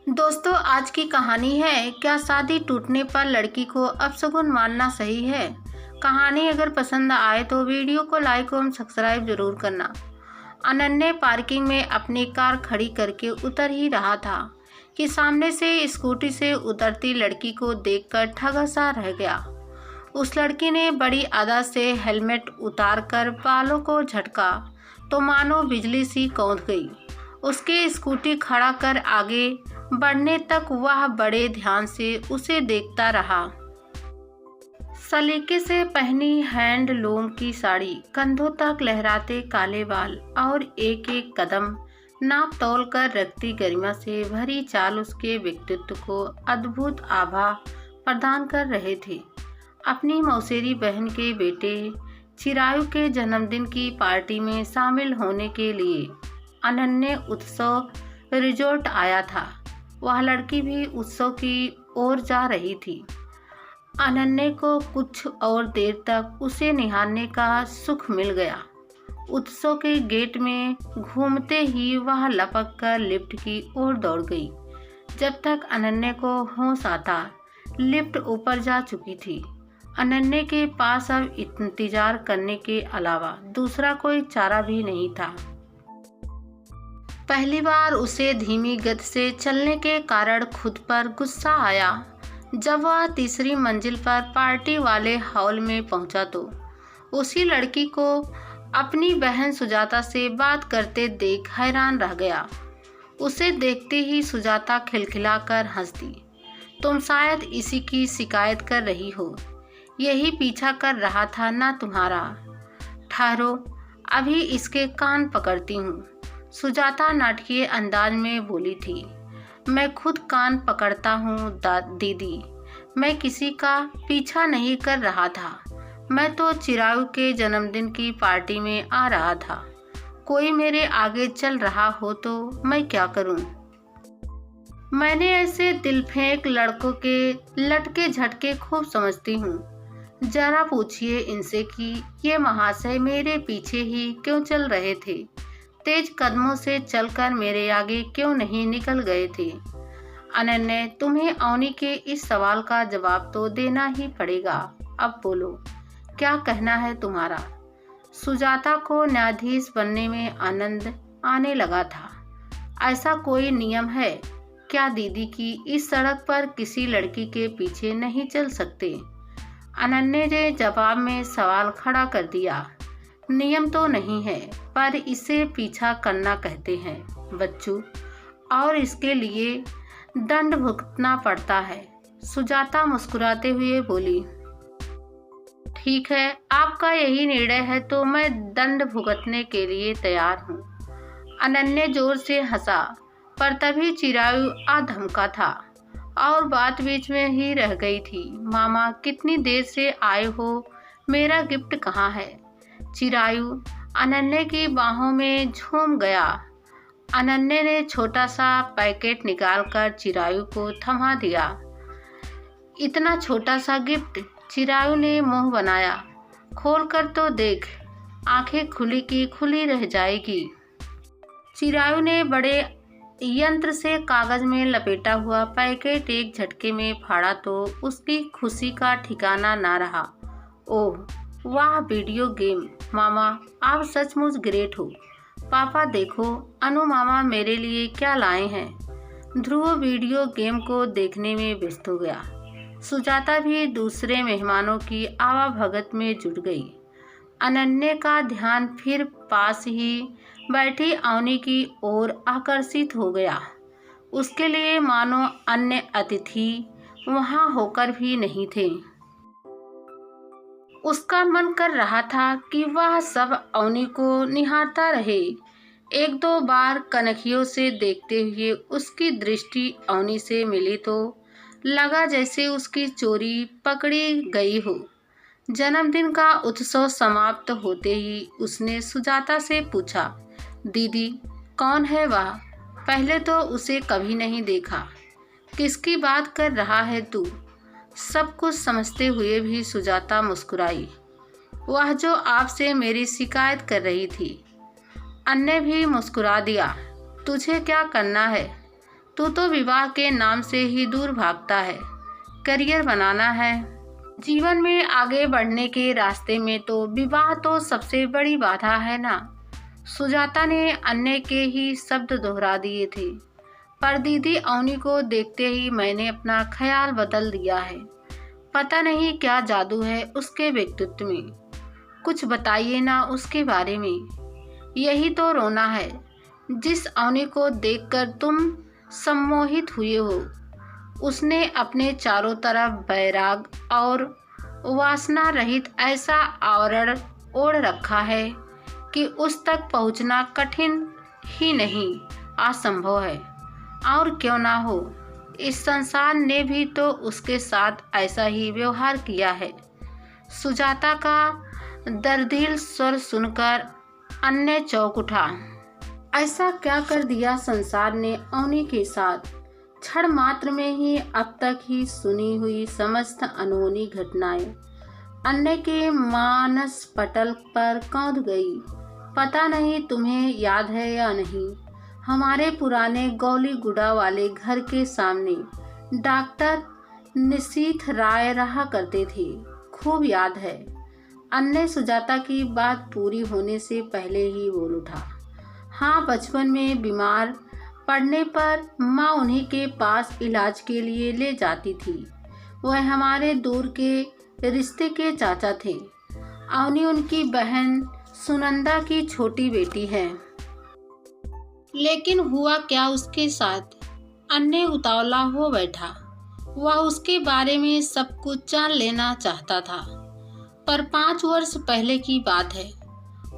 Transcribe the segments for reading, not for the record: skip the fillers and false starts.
दोस्तों, आज की कहानी है क्या शादी टूटने पर लड़की को अपशगुन मानना सही है। कहानी अगर पसंद आए तो वीडियो को लाइक और सब्सक्राइब जरूर करना। अनन्या पार्किंग में अपनी कार खड़ी करके उतर ही रहा था कि सामने से स्कूटी से उतरती लड़की को देखकर ठगा सा रह गया। उस लड़की ने बड़ी अदा से हेलमेट उतारकर बालों को झटका तो मानो बिजली सी कौंध गई। उसके स्कूटी खड़ा कर आगे बढ़ने तक वह बड़े ध्यान से उसे देखता रहा। सलीके से पहनी हैंडलूम की साड़ी, कंधों तक लहराते काले बाल और एक एक कदम नाप तोल कर रखती गरिमा से भरी चाल उसके व्यक्तित्व को अद्भुत आभा प्रदान कर रहे थे। अपनी मौसेरी बहन के बेटे चिरायु के जन्मदिन की पार्टी में शामिल होने के लिए अनन्या उत्सव रिजॉर्ट आया था। वह लड़की भी उत्सव की ओर जा रही थी। अनन्या को कुछ और देर तक उसे निहारने का सुख मिल गया। उत्सव के गेट में घूमते ही वह लपक कर लिफ्ट की ओर दौड़ गई। जब तक अनन्या को होश आता, लिफ्ट ऊपर जा चुकी थी। अनन्या के पास अब इंतजार करने के अलावा दूसरा कोई चारा भी नहीं था। पहली बार उसे धीमी गति से चलने के कारण खुद पर गुस्सा आया। जब वह तीसरी मंजिल पर पार्टी वाले हॉल में पहुंचा तो उसी लड़की को अपनी बहन सुजाता से बात करते देख हैरान रह गया। उसे देखते ही सुजाता खिलखिलाकर हंस दी। तुम शायद इसी की शिकायत कर रही हो, यही पीछा कर रहा था ना तुम्हारा। ठहरो, अभी इसके कान पकड़ती हूँ, सुजाता नाटकीय अंदाज में बोली थी। मैं खुद कान पकड़ता हूँ दीदी, मैं किसी का पीछा नहीं कर रहा था। मैं तो चिरायु के जन्मदिन की पार्टी में आ रहा था। कोई मेरे आगे चल रहा हो तो मैं क्या करूँ। मैंने ऐसे दिल फेंक लड़कों के लटके झटके खूब समझती हूँ। जरा पूछिए इनसे कि ये महाशय मेरे पीछे ही क्यों चल रहे थे, तेज कदमों से चलकर मेरे आगे क्यों नहीं निकल गए थे। अनन्या, तुम्हें अवनी के इस सवाल का जवाब तो देना ही पड़ेगा। अब बोलो, क्या कहना है तुम्हारा। सुजाता को न्यायाधीश बनने में आनंद आने लगा था। ऐसा कोई नियम है क्या दीदी की इस सड़क पर किसी लड़की के पीछे नहीं चल सकते। अनन्या ने जवाब में सवाल खड़ा कर दिया। नियम तो नहीं है, पर इसे पीछा करना कहते हैं बच्चों, और इसके लिए दंड भुगतना पड़ता है। सुजाता मुस्कुराते हुए बोली। ठीक है, आपका यही निर्णय है तो मैं दंड भुगतने के लिए तैयार हूँ। अनन्या जोर से हंसा, पर तभी चिरायु आधमका था और बात बीच में ही रह गई थी। मामा, कितनी देर से आए हो, मेरा गिफ्ट कहाँ है। चिरायु अनन्या की बाहों में झूम गया। अनन्या ने छोटा सा पैकेट निकालकर चिरायु को थमा दिया। इतना छोटा सा गिफ्ट, चिरायु ने मुंह बनाया। खोलकर तो देख, आंखें खुली की खुली रह जाएगी। चिरायु ने बड़े यंत्र से कागज में लपेटा हुआ पैकेट एक झटके में फाड़ा तो उसकी खुशी का ठिकाना ना रहा। ओह वाह, वीडियो गेम। मामा, आप सचमुच ग्रेट हो। पापा देखो, अनु मामा मेरे लिए क्या लाए हैं। ध्रुव वीडियो गेम को देखने में व्यस्त हो गया। सुजाता भी दूसरे मेहमानों की आवाभगत में जुट गई। अनन्या का ध्यान फिर पास ही बैठी अवनी की ओर आकर्षित हो गया। उसके लिए मानो अन्य अतिथि वहां होकर भी नहीं थे। उसका मन कर रहा था कि वह सब अवनी को निहारता रहे। एक दो बार कनखियों से देखते हुए उसकी दृष्टि अवनी से मिली तो लगा जैसे उसकी चोरी पकड़ी गई हो। जन्मदिन का उत्सव समाप्त होते ही उसने सुजाता से पूछा, दीदी कौन है वह। पहले तो उसे कभी नहीं देखा। किसकी बात कर रहा है तू। सब कुछ समझते हुए भी सुजाता मुस्कुराई। वह जो आपसे मेरी शिकायत कर रही थी। अन्य भी मुस्कुरा दिया। तुझे क्या करना है, तू तो विवाह के नाम से ही दूर भागता है। करियर बनाना है, जीवन में आगे बढ़ने के रास्ते में तो विवाह तो सबसे बड़ी बाधा है ना। सुजाता ने अन्य के ही शब्द दोहरा दिए थे। पर दीदी, अवनी को देखते ही मैंने अपना ख्याल बदल दिया है। पता नहीं क्या जादू है उसके व्यक्तित्व में। कुछ बताइए ना उसके बारे में। यही तो रोना है। जिस अवनी को देखकर तुम सम्मोहित हुए हो, उसने अपने चारों तरफ बैराग और वासना रहित ऐसा आवरण ओढ़ रखा है कि उस तक पहुंचना कठिन ही नहीं, असंभव है। और क्यों ना हो, इस संसार ने भी तो उसके साथ ऐसा ही व्यवहार किया है। सुजाता का दर्दिल स्वर सुनकर अन्य चौंक उठा। ऐसा क्या कर दिया संसार ने अवनी के साथ? क्षण मात्र में ही अब तक ही सुनी हुई समस्त अनहोनी घटनाएं अन्य के मानस पटल पर कौंध गई। पता नहीं तुम्हें याद है या नहीं, हमारे पुराने गौलीगुड़ा वाले घर के सामने डॉक्टर निशीथ राय रहा करते थे। खूब याद है। अन्य सुजाता की बात पूरी होने से पहले ही बोल उठा। हाँ, बचपन में बीमार पड़ने पर माँ उन्हीं के पास इलाज के लिए ले जाती थी। वह हमारे दूर के रिश्ते के चाचा थे। अवनी उनकी बहन सुनंदा की छोटी बेटी है। लेकिन हुआ क्या उसके साथ? अन्य उतावला हो बैठा। वह उसके बारे में सब कुछ जान लेना चाहता था। पर 5 वर्ष पहले की बात है।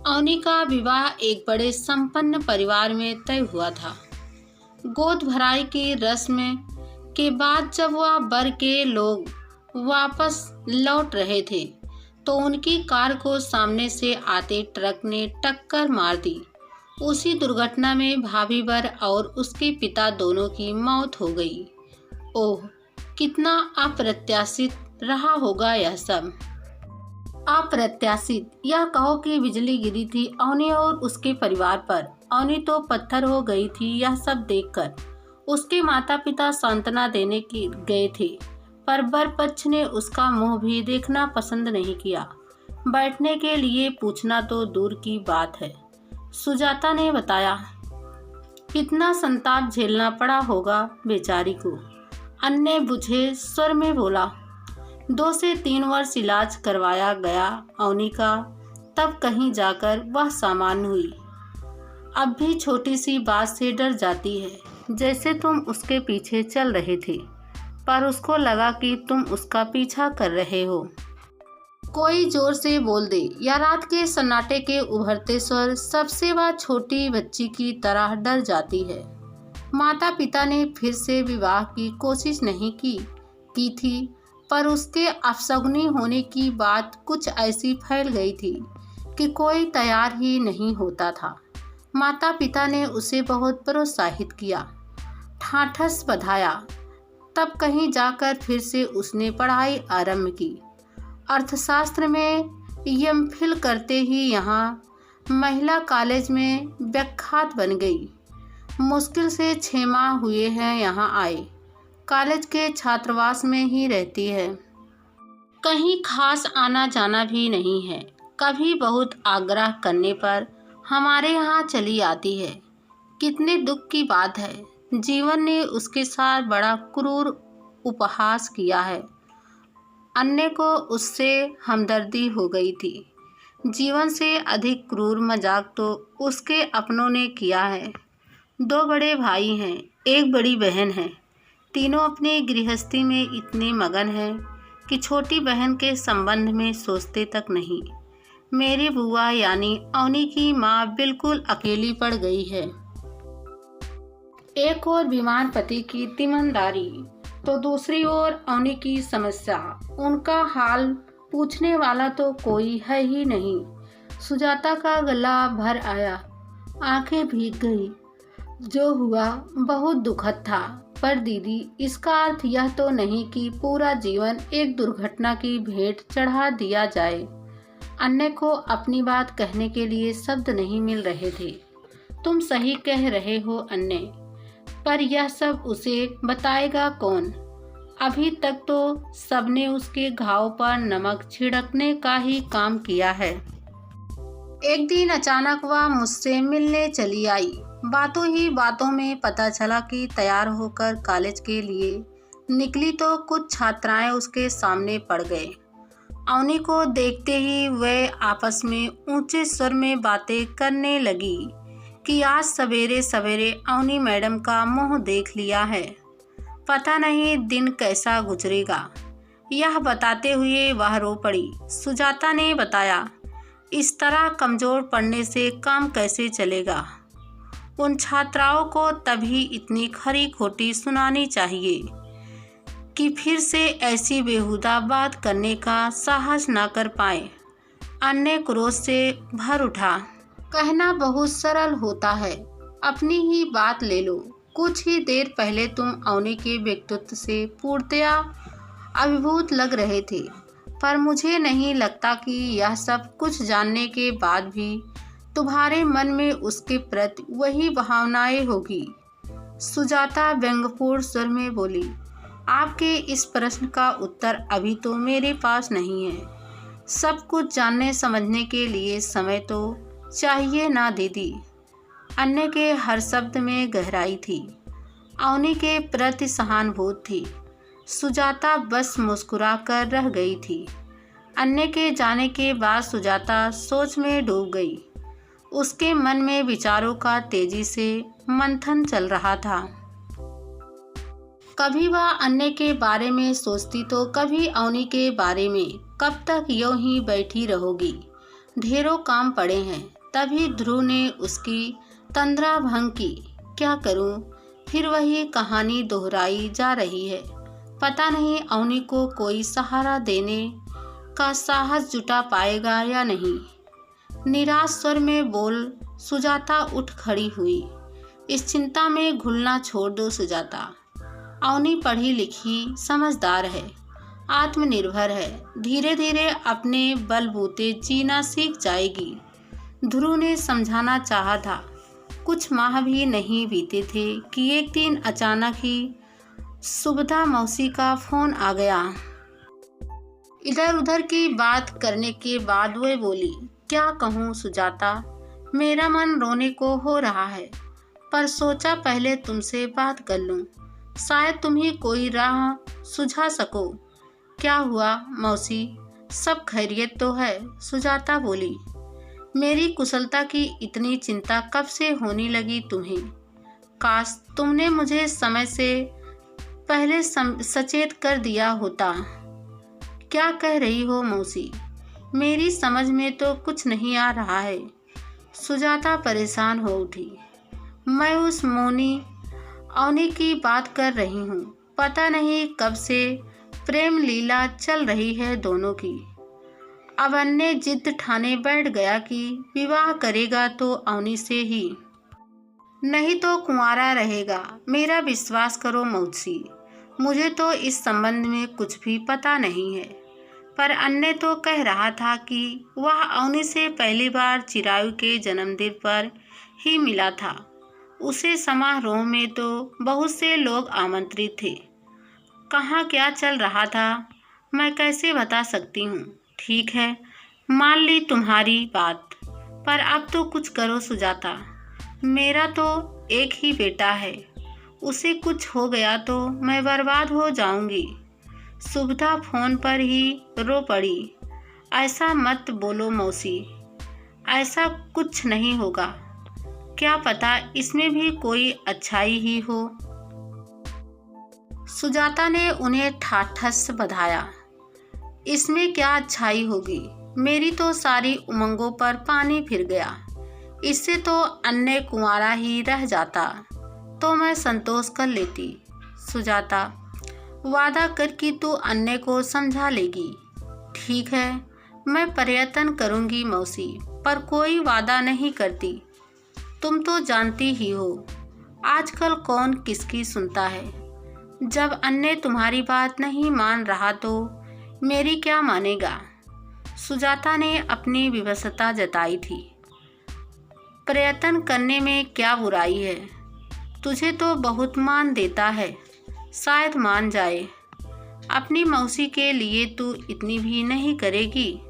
अवनी का विवाह एक बड़े संपन्न परिवार में तय हुआ था। गोद भराई की रस्म के बाद जब वह बर के लोग वापस लौट रहे थे तो उनकी कार को सामने से आते ट्रक ने टक्कर मार दी। उसी दुर्घटना में भाभी बर और उसके पिता दोनों की मौत हो गई। ओह, कितना अप्रत्याशित रहा होगा यह सब। अप्रत्याशित, यह कहो कि बिजली गिरी थी अवनी और उसके परिवार पर। अवनी तो पत्थर हो गई थी यह सब देखकर। उसके माता पिता सांत्वना देने की गए थे, पर बर पक्ष ने उसका मुंह भी देखना पसंद नहीं किया। बैठने के लिए पूछना तो दूर की बात है। सुजाता ने बताया। कितना संताप झेलना पड़ा होगा बेचारी को। अन्य बुझे स्वर में बोला। 2 से 3 वर्ष इलाज करवाया गया अवनी का, तब कहीं जाकर वह सामान्य हुई। अब भी छोटी सी बात से डर जाती है, जैसे तुम उसके पीछे चल रहे थे, पर उसको लगा कि तुम उसका पीछा कर रहे हो। कोई जोर से बोल दे या रात के सन्नाटे के उभरते स्वर, सबसे वह छोटी बच्ची की तरह डर जाती है। माता पिता ने फिर से विवाह की कोशिश नहीं की थी, पर उसके अपशगुनी होने की बात कुछ ऐसी फैल गई थी कि कोई तैयार ही नहीं होता था। माता पिता ने उसे बहुत प्रोत्साहित किया, ठाठस बधाया। तब कहीं जाकर फिर से उसने पढ़ाई आरंभ की। अर्थशास्त्र में एमफिल करते ही यहाँ महिला कॉलेज में व्याख्यात बन गई। मुश्किल से 6 माह हुए हैं यहाँ आए। कॉलेज के छात्रावास में ही रहती है। कहीं खास आना जाना भी नहीं है। कभी बहुत आग्रह करने पर हमारे यहाँ चली आती है। कितने दुख की बात है। जीवन ने उसके साथ बड़ा क्रूर उपहास किया है। अन्य को उससे हमदर्दी हो गई थी। जीवन से अधिक क्रूर मजाक तो उसके अपनों ने किया है। 2 बड़े भाई हैं, 1 बड़ी बहन है। तीनों अपनी गृहस्थी में इतने मगन हैं कि छोटी बहन के संबंध में सोचते तक नहीं। मेरी बुआ यानी अवनी की माँ बिल्कुल अकेली पड़ गई है। एक और बीमार पति की तीमानदारी, तो दूसरी ओर अवनी की समस्या। उनका हाल पूछने वाला तो कोई है ही नहीं। सुजाता का गला भर आया, आंखें भीग गई। जो हुआ बहुत दुखद था, पर दीदी, इसका अर्थ यह तो नहीं कि पूरा जीवन एक दुर्घटना की भेंट चढ़ा दिया जाए। अन्य को अपनी बात कहने के लिए शब्द नहीं मिल रहे थे। तुम सही कह रहे हो अन्य। पर यह सब उसे बताएगा कौन? अभी तक तो सबने उसके घाव पर नमक छिड़कने का ही काम किया है। एक दिन अचानक वह मुझसे मिलने चली आई। बातों ही बातों में पता चला कि तैयार होकर कॉलेज के लिए निकली तो कुछ छात्राएं उसके सामने पड़ गए। अवनी को देखते ही वे आपस में ऊंचे स्वर में बातें करने लगी कि आज सवेरे सवेरे अवनी मैडम का मुंह देख लिया है, पता नहीं दिन कैसा गुजरेगा। यह बताते हुए वह रो पड़ी। सुजाता ने बताया, इस तरह कमज़ोर पड़ने से काम कैसे चलेगा? उन छात्राओं को तभी इतनी खरी खोटी सुनानी चाहिए कि फिर से ऐसी बेहुदा बात करने का साहस ना कर पाए। अन्य क्रोध से भर उठा। कहना बहुत सरल होता है, अपनी ही बात ले लो। कुछ ही देर पहले तुम अवनी के व्यक्तित्व से पूर्णतया अभिभूत लग रहे थे, पर मुझे नहीं लगता कि यह सब कुछ जानने के बाद भी तुम्हारे मन में उसके प्रति वही भावनाएं होगी। सुजाता व्यंग्यपूर्ण स्वर में बोली, आपके इस प्रश्न का उत्तर अभी तो मेरे पास नहीं है। सब कुछ जानने समझने के लिए समय तो चाहिए ना दीदी। अन्य के हर शब्द में गहराई थी, अवनी के प्रति सहानुभूति थी। सुजाता बस मुस्कुरा कर रह गई थी। अन्य के जाने के बाद सुजाता सोच में डूब गई। उसके मन में विचारों का तेजी से मंथन चल रहा था। कभी वह अन्य के बारे में सोचती तो कभी अवनी के बारे में। कब तक यूं ही बैठी रहोगी? ढेरों काम पड़े हैं। तभी ध्रुव ने उसकी तंद्रा भंग की। क्या करूं? फिर वही कहानी दोहराई जा रही है। पता नहीं अवनी को कोई सहारा देने का साहस जुटा पाएगा या नहीं। निराश स्वर में बोल सुजाता उठ खड़ी हुई। इस चिंता में घुलना छोड़ दो सुजाता। अवनी पढ़ी लिखी समझदार है, आत्मनिर्भर है, धीरे धीरे अपने बलबूते जीना सीख जाएगी। ध्रुव ने समझाना चाहा था। कुछ माह भी नहीं बीते थे कि एक दिन अचानक ही सुबधा मौसी का फोन आ गया। इधर उधर की बात करने के बाद वह बोली, क्या कहूँ सुजाता, मेरा मन रोने को हो रहा है, पर सोचा पहले तुमसे बात कर लूँ, शायद तुम ही कोई राह सुझा सको। क्या हुआ मौसी, सब खैरियत तो है? सुजाता बोली, मेरी कुशलता की इतनी चिंता कब से होने लगी तुम्हें? काश तुमने मुझे समय से पहले सचेत कर दिया होता। क्या कह रही हो मौसी? मेरी समझ में तो कुछ नहीं आ रहा है। सुजाता परेशान हो उठी। मैं उस मौनी अवनी की बात कर रही हूँ। पता नहीं कब से प्रेम लीला चल रही है दोनों की। अब अन्य जिद ठाने बैठ गया कि विवाह करेगा तो अवनी से ही, नहीं तो कुंवारा रहेगा। मेरा विश्वास करो मौसी, मुझे तो इस संबंध में कुछ भी पता नहीं है, पर अन्य तो कह रहा था कि वह अवनी से पहली बार चिरायु के जन्मदिन पर ही मिला था। उसे समारोह में तो बहुत से लोग आमंत्रित थे। कहाँ क्या चल रहा था मैं कैसे बता सकती हूँ। ठीक है, मान ली तुम्हारी बात, पर अब तो कुछ करो सुजाता। मेरा तो एक ही बेटा है, उसे कुछ हो गया तो मैं बर्बाद हो जाऊंगी। सुबधा फोन पर ही रो पड़ी। ऐसा मत बोलो मौसी, ऐसा कुछ नहीं होगा। क्या पता इसमें भी कोई अच्छाई ही हो। सुजाता ने उन्हें ठाठस बधाया। इसमें क्या अच्छाई होगी? मेरी तो सारी उमंगों पर पानी फिर गया। इससे तो अन्य कुंवारा ही रह जाता तो मैं संतोष कर लेती। सुजाता, वादा कर कि तू अन्य को समझा लेगी। ठीक है, मैं प्रयत्न करूंगी मौसी, पर कोई वादा नहीं करती। तुम तो जानती ही हो आजकल कौन किसकी सुनता है। जब अन्य तुम्हारी बात नहीं मान रहा तो मेरी क्या मानेगा। सुजाता ने अपनी विवशता जताई थी। प्रयत्न करने में क्या बुराई है? तुझे तो बहुत मान देता है, शायद मान जाए। अपनी मौसी के लिए तू इतनी भी नहीं करेगी?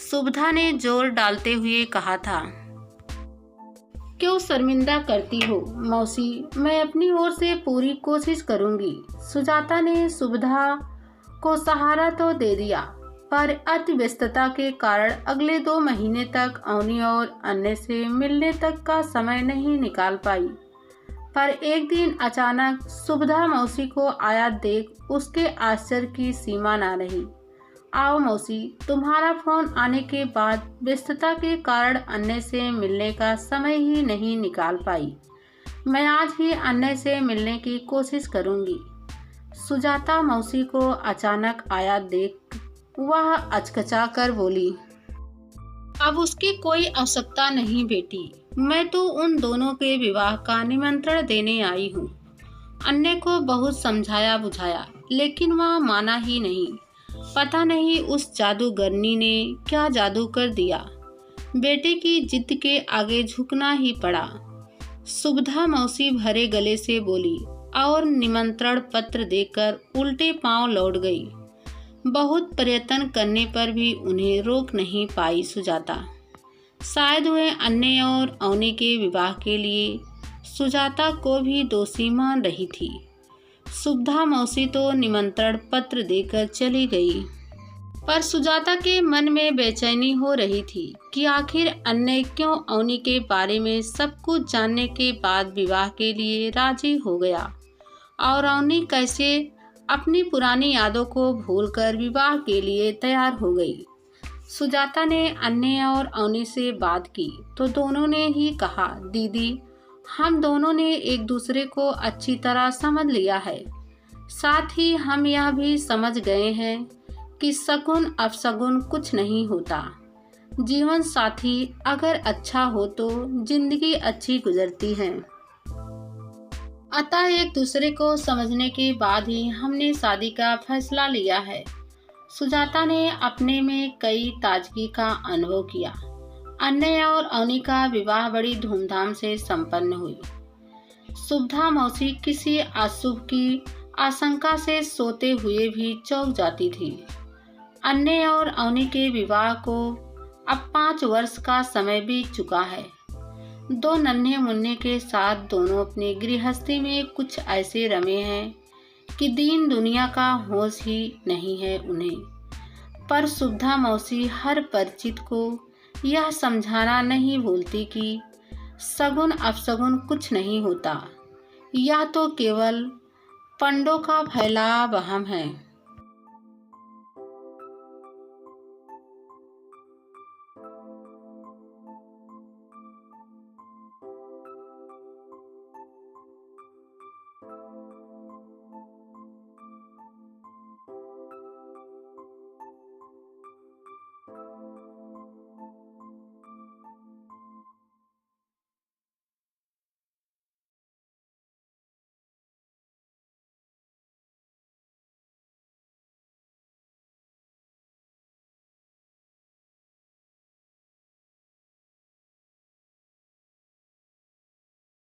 सुभद्रा ने जोर डालते हुए कहा था। क्यों शर्मिंदा करती हो मौसी, मैं अपनी ओर से पूरी कोशिश करूंगी। सुजाता ने सुभद्रा को सहारा तो दे दिया, पर अति व्यस्तता के कारण अगले 2 महीने तक अवनी और अन्य से मिलने तक का समय नहीं निकाल पाई। पर एक दिन अचानक सुभद्रा मौसी को आया देख उसके आश्चर्य की सीमा न रही। आओ मौसी, तुम्हारा फोन आने के बाद व्यस्तता के कारण अन्य से मिलने का समय ही नहीं निकाल पाई। मैं आज ही अन्य से मिलने की कोशिश करूंगी। सुजाता मौसी को अचानक आया देख वह अचकचा कर बोली। अब उसकी कोई आवश्यकता नहीं बेटी, मैं तो उन दोनों के विवाह का निमंत्रण देने आई हूँ। अन्य को बहुत समझाया बुझाया, लेकिन वह माना ही नहीं। पता नहीं उस जादूगरनी ने क्या जादू कर दिया, बेटे की जिद के आगे झुकना ही पड़ा। सुभद्रा मौसी भरे गले से बोली और निमंत्रण पत्र देकर उल्टे पांव लौट गई। बहुत प्रयत्न करने पर भी उन्हें रोक नहीं पाई सुजाता। शायद वह अन्य और अवनी के विवाह के लिए सुजाता को भी दोषी मान रही थी। सुभद्रा मौसी तो निमंत्रण पत्र देकर चली गई, पर सुजाता के मन में बेचैनी हो रही थी कि आखिर अन्य क्यों अवनी के बारे में सब कुछ जानने के बाद विवाह के लिए राजी हो गया, और अवनी कैसे अपनी पुरानी यादों को भूलकर विवाह के लिए तैयार हो गई। सुजाता ने अन्य और अवनी से बात की तो दोनों ने ही कहा, दीदी हम दोनों ने एक दूसरे को अच्छी तरह समझ लिया है। साथ ही हम यह भी समझ गए हैं कि शगुन अपशगुन कुछ नहीं होता। जीवन साथी अगर अच्छा हो तो जिंदगी अच्छी गुजरती है। अतः एक दूसरे को समझने के बाद ही हमने शादी का फैसला लिया है। सुजाता ने अपने में कई ताजगी का अनुभव किया। अन्य और अवनी का विवाह बड़ी धूमधाम से संपन्न हुई। सुभद्रा मौसी किसी अशुभ की आशंका से सोते हुए भी चौंक जाती थी। अन्य और अवनी के विवाह को अब 5 वर्ष का समय बीत चुका है। 2 नन्हे मुन्ने के साथ दोनों अपनी गृहस्थी में कुछ ऐसे रमे हैं कि दीन दुनिया का होश ही नहीं है उन्हें। पर सुभद्रा मौसी हर परिचित को यह समझाना नहीं भूलती कि शगुन अपशगुन कुछ नहीं होता, यह तो केवल पंडों का फैला वहम है।